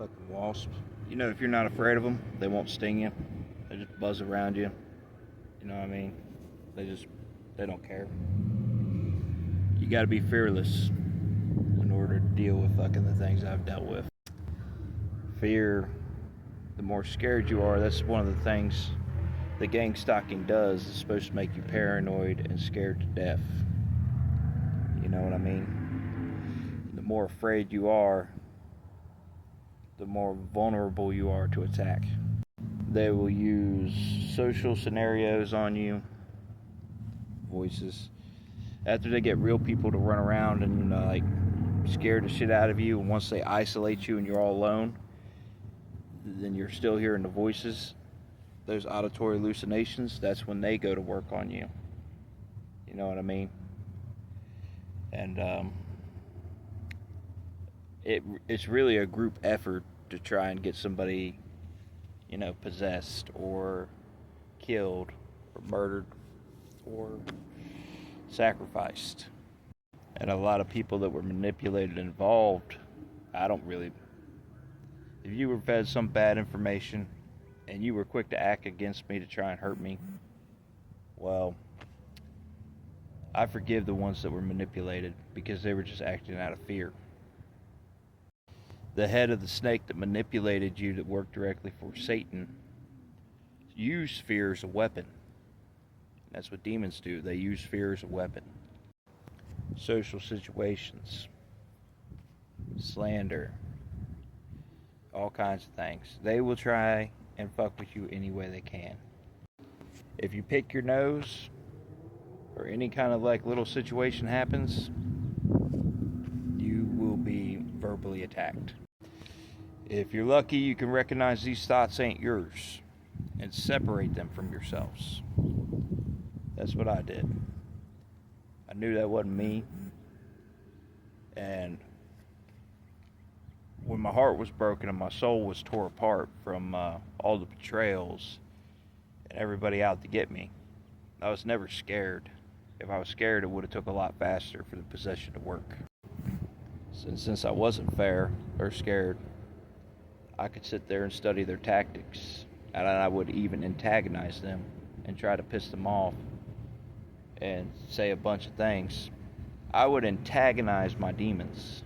Fucking wasps. You know, if you're not afraid of them, they won't sting you. They just buzz around you. You know what I mean? They don't care. You gotta be fearless in order to deal with fucking the things I've dealt with. Fear, the more scared you are, that's one of the things the gang stalking does. It's supposed to make you paranoid and scared to death. You know what I mean? The more afraid you are, the more vulnerable you are to attack. They will use social scenarios on you, voices. After they get real people to run around and like scare the shit out of you, and once they isolate you and you're all alone, then you're still hearing the voices, those auditory hallucinations, that's when they go to work on you. You know what I mean? And it's really a group effort to try and get somebody, you know, possessed or killed or murdered or sacrificed. And a lot of people that were manipulated and involved, if you were fed some bad information and you were quick to act against me to try and hurt me, well, I forgive the ones that were manipulated because they were just acting out of fear. The head of the snake that manipulated you, that worked directly for Satan, used fear as a weapon. That's what demons do. They use fear as a weapon. Social situations, slander, all kinds of things. They will try and fuck with you any way they can. If you pick your nose, or any kind of like little situation happens, you will be verbally attacked. If you're lucky, you can recognize these thoughts ain't yours and separate them from yourselves. That's what I did. I knew that wasn't me. And when my heart was broken and my soul was tore apart from all the betrayals and everybody out to get me, I was never scared. If I was scared, it would have took a lot faster for the possession to work. Since I wasn't fair or scared, I could sit there and study their tactics, and I would even antagonize them and try to piss them off and say a bunch of things. I would antagonize my demons.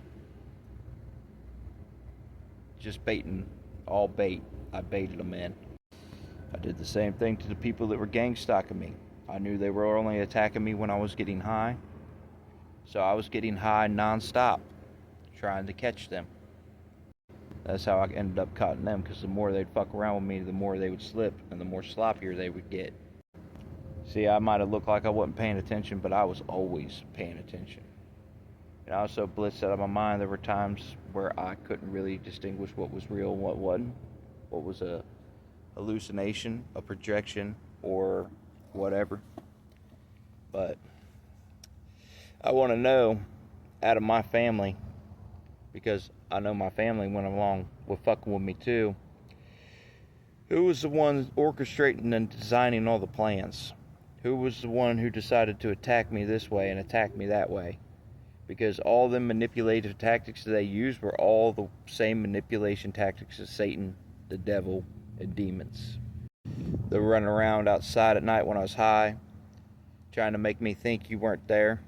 Just baiting, all bait. I baited them in. I did the same thing to the people that were gang stalking me. I knew they were only attacking me when I was getting high. So I was getting high nonstop, trying to catch them. That's how I ended up caught them, because the more they'd fuck around with me, the more they would slip, and the more sloppier they would get. See, I might have looked like I wasn't paying attention, but I was always paying attention. And I was so blitzed out of my mind, there were times where I couldn't really distinguish what was real and what wasn't. What was a hallucination, a projection, or whatever. But I want to know, out of my family, because I know my family went along with fucking with me too, who was the one orchestrating and designing all the plans? Who was the one who decided to attack me this way and attack me that way? Because all the manipulative tactics that they used were all the same manipulation tactics as Satan, the devil, and demons. They were running around outside at night when I was high, trying to make me think you weren't there.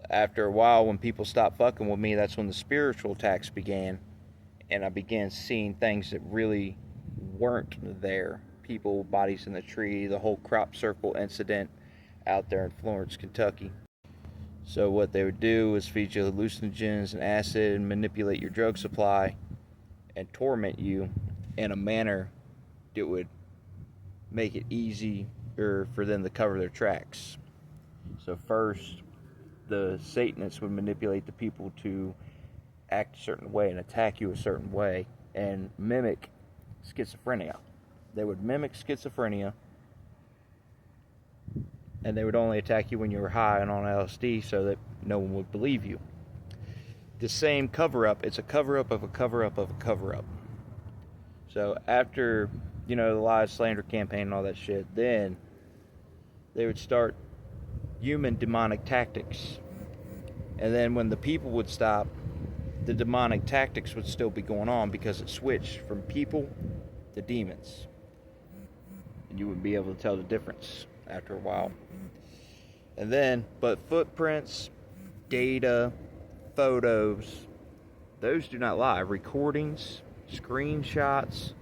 After a while, when people stopped fucking with me, that's when the spiritual attacks began, and I began seeing things that really weren't there. People, bodies in the tree, the whole crop circle incident out there in Florence, Kentucky. So what they would do is feed you hallucinogens and acid and manipulate your drug supply and torment you in a manner that would make it easier for them to cover their tracks. So first, the Satanists would manipulate the people to act a certain way and attack you a certain way and mimic schizophrenia. They would mimic schizophrenia, and they would only attack you when you were high and on LSD so that no one would believe you. The same cover-up, it's a cover-up of a cover-up of a cover-up. So after, the lies, slander campaign and all that shit, then they would start human demonic tactics. And then when the people would stop, the demonic tactics would still be going on because it switched from people to demons. And you would be able to tell the difference after a while. And then, but footprints, data, photos, those do not lie. Recordings, screenshots,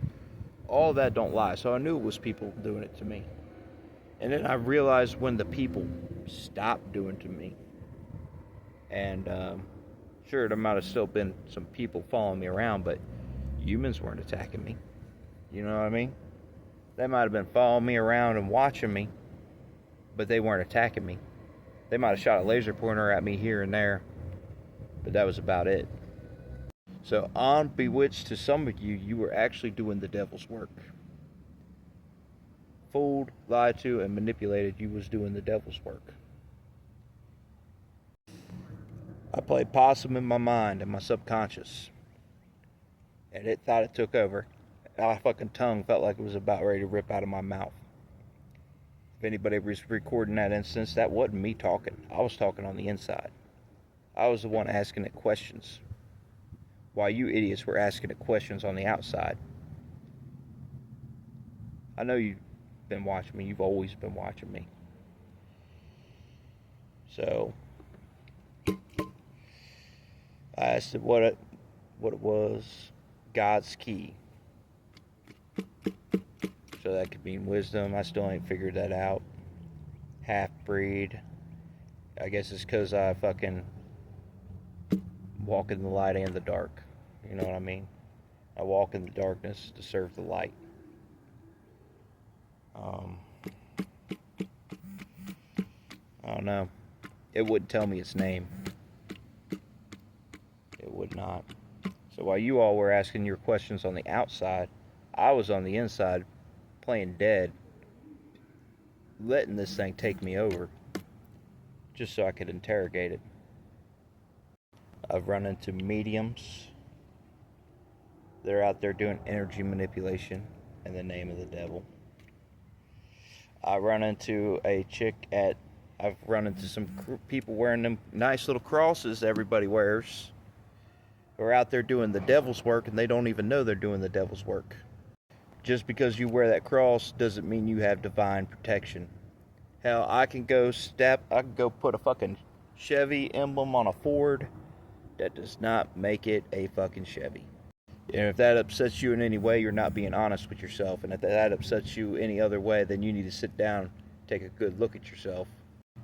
all that don't lie. So I knew it was people doing it to me. And then I realized when the people stopped doing it to me. And sure, there might have still been some people following me around, but humans weren't attacking me. You know what I mean? They might have been following me around and watching me, but they weren't attacking me. They might have shot a laser pointer at me here and there, but that was about it. So on Bewitched, to some of you, you were actually doing the devil's work. Fooled, lied to, and manipulated, you was doing the devil's work. I played possum in my mind and my subconscious, and it thought it took over. My fucking tongue felt like it was about ready to rip out of my mouth. If anybody was recording that instance, that wasn't me talking. I was talking on the inside. I was the one asking it questions, while you idiots were asking it questions on the outside. I know you've been watching me. You've always been watching me. So I asked it what it was. God's key. So that could mean wisdom. I still ain't figured that out. Half-breed. I guess it's because I fucking walk in the light and the dark. You know what I mean? I walk in the darkness to serve the light. I don't know. It wouldn't tell me its name. It would not. So while you all were asking your questions on the outside, I was on the inside playing dead, letting this thing take me over just so I could interrogate it. I've run into mediums. They're out there doing energy manipulation in the name of the devil. I've run into some people wearing them nice little crosses everybody wears, who are out there doing the devil's work, and they don't even know they're doing the devil's work. Just because you wear that cross doesn't mean you have divine protection. Hell, I can go put a fucking Chevy emblem on a Ford. That does not make it a fucking Chevy. And if that upsets you in any way, you're not being honest with yourself. And if that upsets you any other way, then you need to sit down, take a good look at yourself.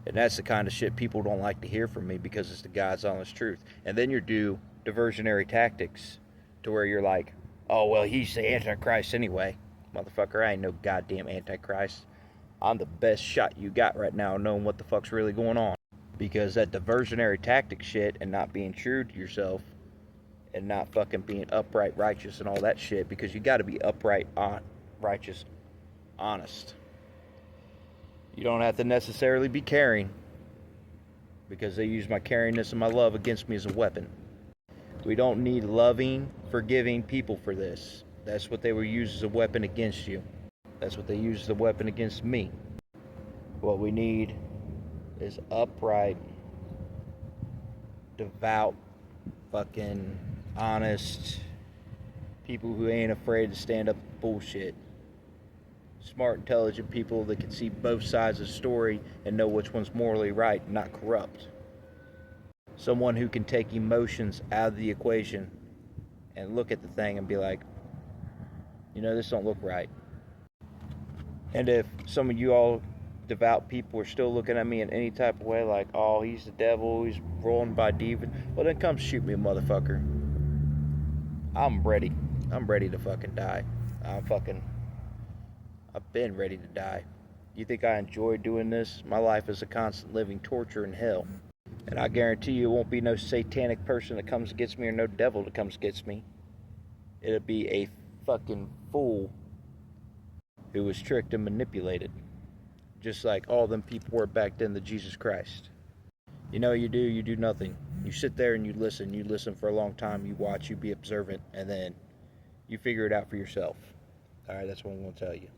And that's the kind of shit people don't like to hear from me, because it's the God's honest truth. And then you do diversionary tactics to where you're like, oh, well, he's the Antichrist anyway. Motherfucker, I ain't no goddamn Antichrist. I'm the best shot you got right now knowing what the fuck's really going on. Because that diversionary tactic shit and not being true to yourself and not fucking being upright, righteous, and all that shit, because you gotta be upright, righteous, honest. You don't have to necessarily be caring, because they use my caringness and my love against me as a weapon. We don't need loving, forgiving people for this. That's what they will use as a weapon against you. That's what they use as a weapon against me. What we need is upright, devout, fucking honest people who ain't afraid to stand up to bullshit. Smart, intelligent people that can see both sides of the story and know which one's morally right and not corrupt. Someone who can take emotions out of the equation and look at the thing and be like, you know, this don't look right. And if some of you all devout people are still looking at me in any type of way like, oh, he's the devil, he's rolling by demon, well, then come shoot me, motherfucker. I'm ready. I'm ready to fucking die. I've been ready to die. You think I enjoy doing this? My life is a constant living torture in hell. And I guarantee you it won't be no satanic person that comes against me or no devil that comes against me. It'll be a fucking fool who was tricked and manipulated. Just like all them people were back then to Jesus Christ. You know, you do nothing. You sit there and you listen for a long time, you watch, you be observant, and then you figure it out for yourself. Alright, that's what I'm going to tell you.